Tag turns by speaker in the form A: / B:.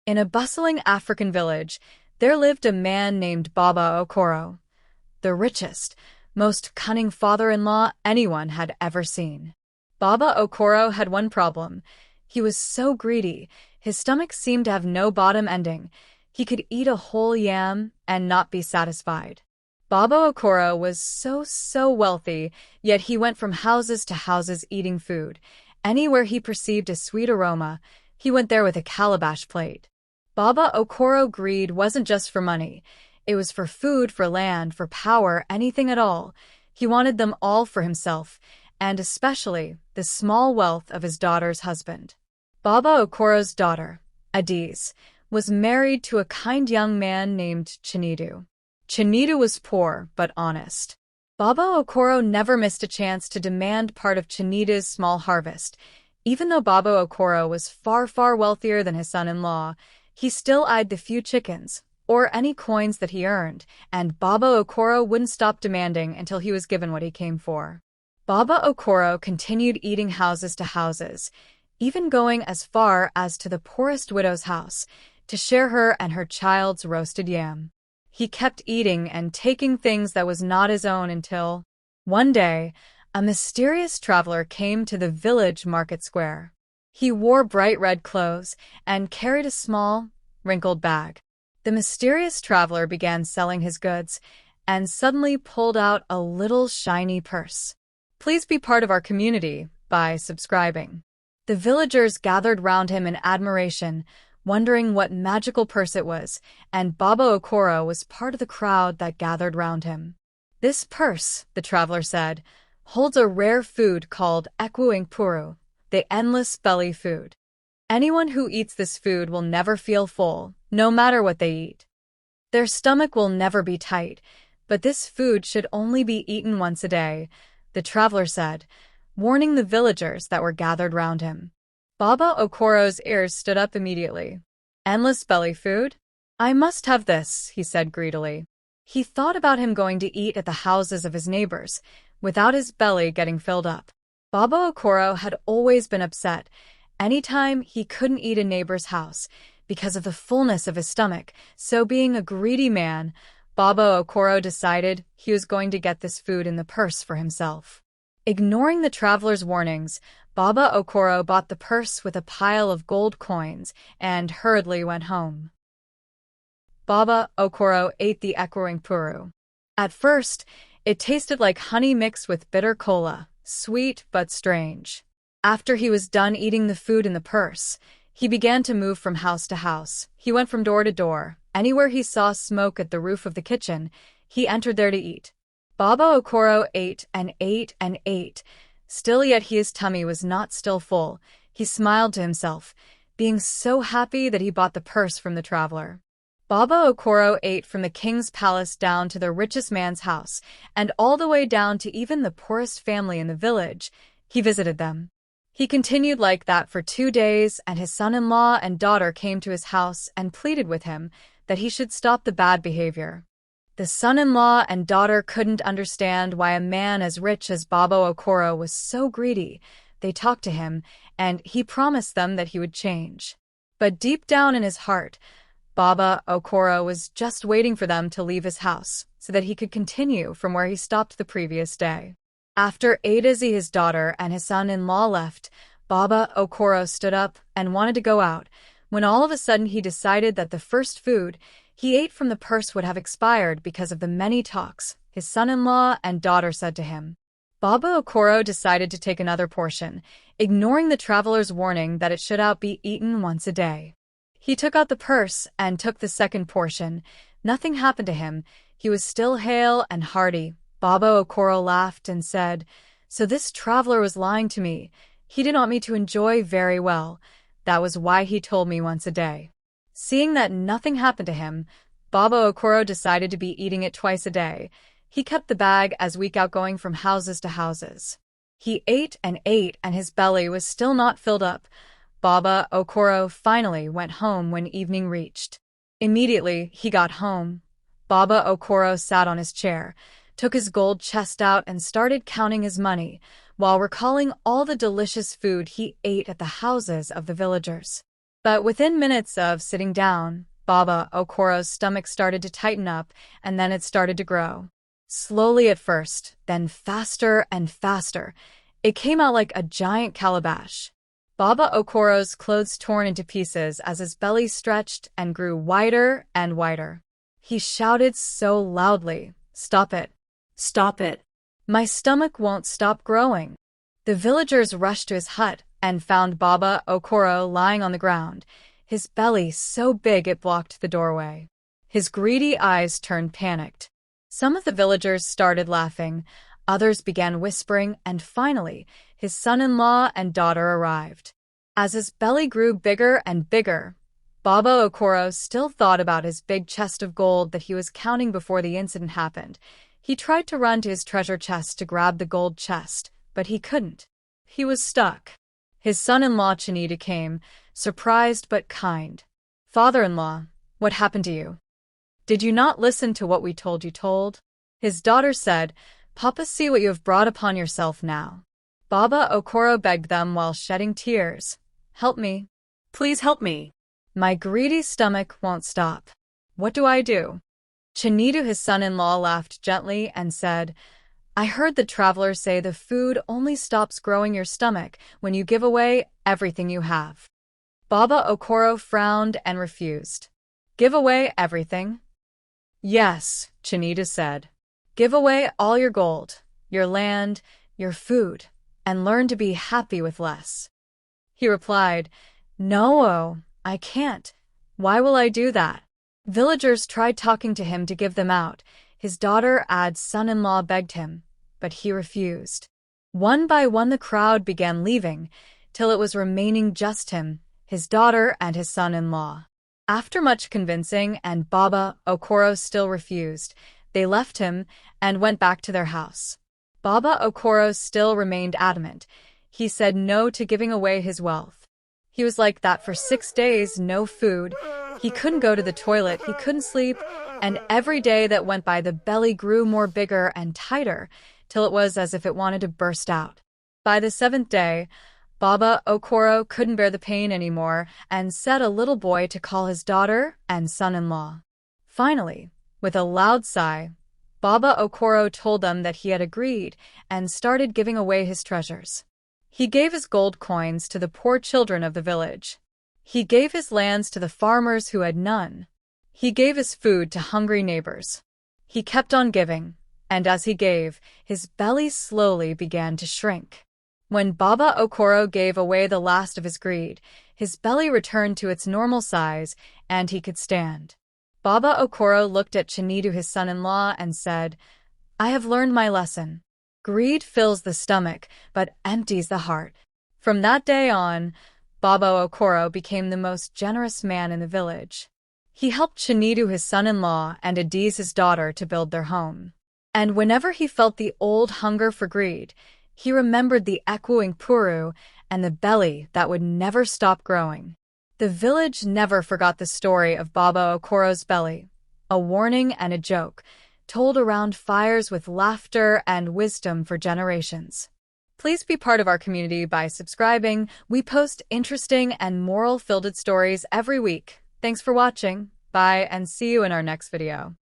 A: In a bustling African village, there lived a man named Baba Okoro, the richest, most cunning father-in-law anyone had ever seen. Baba Okoro had one problem. He was so greedy, his stomach seemed to have no bottom ending. He could eat a whole yam and not be satisfied. Baba Okoro was so wealthy, yet he went from houses to houses eating food. Anywhere he perceived a sweet aroma, he went there with a calabash plate. Baba Okoro greed wasn't just for money. It was for food, for land, for power, anything at all. He wanted them all for himself, and especially the small wealth of his daughter's husband. Baba Okoro's daughter, Adiz, was married to a kind young man named Chinedu. Chinedu was poor but honest. Baba Okoro never missed a chance to demand part of Chinedu's small harvest. Even though Baba Okoro was far wealthier than his son-in-law, he still eyed the few chickens, or any coins that he earned, and Baba Okoro wouldn't stop demanding until he was given what he came for. Baba Okoro continued eating houses to houses, even going as far as to the poorest widow's house, to share her and her child's roasted yam. He kept eating and taking things that was not his own until, one day, a mysterious traveler came to the village market square. He wore bright red clothes and carried a small, wrinkled bag. The mysterious traveler began selling his goods and suddenly pulled out a little shiny purse. Please be part of our community by subscribing. The villagers gathered round him in admiration, wondering what magical purse it was, and Baba Okoro was part of the crowd that gathered round him. This purse, the traveler said, holds a rare food called Ekwu-Nkpuru, the endless belly food. Anyone who eats this food will never feel full, no matter what they eat. Their stomach will never be tight, but this food should only be eaten once a day, the traveler said, warning the villagers that were gathered round him. Baba Okoro's ears stood up immediately. Endless belly food? I must have this, he said greedily. He thought about him going to eat at the houses of his neighbors, without his belly getting filled up. Baba Okoro had always been upset anytime he couldn't eat a neighbor's house because of the fullness of his stomach, so being a greedy man, Baba Okoro decided he was going to get this food in the purse for himself. Ignoring the traveler's warnings, Baba Okoro bought the purse with a pile of gold coins and hurriedly went home. Baba Okoro ate the Ekwu-Nkpuru. At first, it tasted like honey mixed with bitter cola, sweet but strange. After he was done eating the food in the purse, he began to move from house to house. He went from door to door. Anywhere he saw smoke at the roof of the kitchen, he entered there to eat. Baba Okoro ate and ate and ate. Still yet his tummy was not still full. He smiled to himself, being so happy that he bought the purse from the traveler. Baba Okoro ate from the king's palace down to the richest man's house, and all the way down to even the poorest family in the village. He visited them. He continued like that for 2 days, and his son-in-law and daughter came to his house and pleaded with him that he should stop the bad behavior. The son-in-law and daughter couldn't understand why a man as rich as Baba Okoro was so greedy. They talked to him, and he promised them that he would change. But deep down in his heart, Baba Okoro was just waiting for them to leave his house so that he could continue from where he stopped the previous day. After Adizi, his daughter, and his son-in-law left, Baba Okoro stood up and wanted to go out, when all of a sudden he decided that the first food he ate from the purse would have expired because of the many talks his son-in-law and daughter said to him. Baba Okoro decided to take another portion, ignoring the traveler's warning that it should be eaten once a day. He took out the purse and took the second portion. Nothing happened to him. He was still hale and hearty. Baba Okoro laughed and said, "So this traveler was lying to me. He didn't want me to enjoy very well. That was why he told me once a day." Seeing that nothing happened to him, Baba Okoro decided to be eating it twice a day. He kept the bag as week out going from houses to houses. He ate, and his belly was still not filled up. Baba Okoro finally went home when evening reached. Immediately he got home, Baba Okoro sat on his chair, took his gold chest out and started counting his money, while recalling all the delicious food he ate at the houses of the villagers. But within minutes of sitting down, Baba Okoro's stomach started to tighten up, and then it started to grow. Slowly at first, then faster and faster. It came out like a giant calabash. Baba Okoro's clothes torn into pieces as his belly stretched and grew wider and wider. He shouted so loudly, "Stop it! Stop it! My stomach won't stop growing." The villagers rushed to his hut and found Baba Okoro lying on the ground, his belly so big it blocked the doorway. His greedy eyes turned panicked. Some of the villagers started laughing, others began whispering, and finally, his son-in-law and daughter arrived. As his belly grew bigger and bigger, Baba Okoro still thought about his big chest of gold that he was counting before the incident happened. He tried to run to his treasure chest to grab the gold chest, but he couldn't. He was stuck. His son-in-law Chinedu came, surprised but kind. "Father-in-law, what happened to you? Did you not listen to what we told you told?" His daughter said, "Papa, see what you have brought upon yourself now." Baba Okoro begged them while shedding tears. "Help me. Please help me. My greedy stomach won't stop. What do I do?" Chinedu, his son-in-law, laughed gently and said, "I heard the travelers say the food only stops growing your stomach when you give away everything you have." Baba Okoro frowned and refused. "Give away everything?" "Yes," Chinedu said. "Give away all your gold, your land, your food, and learn to be happy with less." He replied, "No, I can't. Why will I do that?" Villagers tried talking to him to give them out. His daughter and son-in-law begged him, but he refused. One by one the crowd began leaving, till it was remaining just him, his daughter, and his son-in-law. After much convincing and Baba Okoro still refused, they left him and went back to their house. Baba Okoro still remained adamant. He said no to giving away his wealth. He was like that for 6 days, no food. He couldn't go to the toilet, he couldn't sleep, and every day that went by the belly grew more bigger and tighter, till it was as if it wanted to burst out. By the 7th day, Baba Okoro couldn't bear the pain anymore and set a little boy to call his daughter and son-in-law. Finally, with a loud sigh, Baba Okoro told them that he had agreed and started giving away his treasures. He gave his gold coins to the poor children of the village. He gave his lands to the farmers who had none. He gave his food to hungry neighbors. He kept on giving, and as he gave, his belly slowly began to shrink. When Baba Okoro gave away the last of his greed, his belly returned to its normal size, and he could stand. Baba Okoro looked at Chinedu, his son-in-law, and said, "I have learned my lesson. Greed fills the stomach, but empties the heart." From that day on, Baba Okoro became the most generous man in the village. He helped Chinedu, his son-in-law, and Adiz, his daughter, to build their home. And whenever he felt the old hunger for greed, he remembered the echoing puru and the belly that would never stop growing. The village never forgot the story of Baba Okoro's belly, a warning and a joke, told around fires with laughter and wisdom for generations. Please be part of our community by subscribing. We post interesting and moral-filled stories every week. Thanks for watching. Bye, and see you in our next video.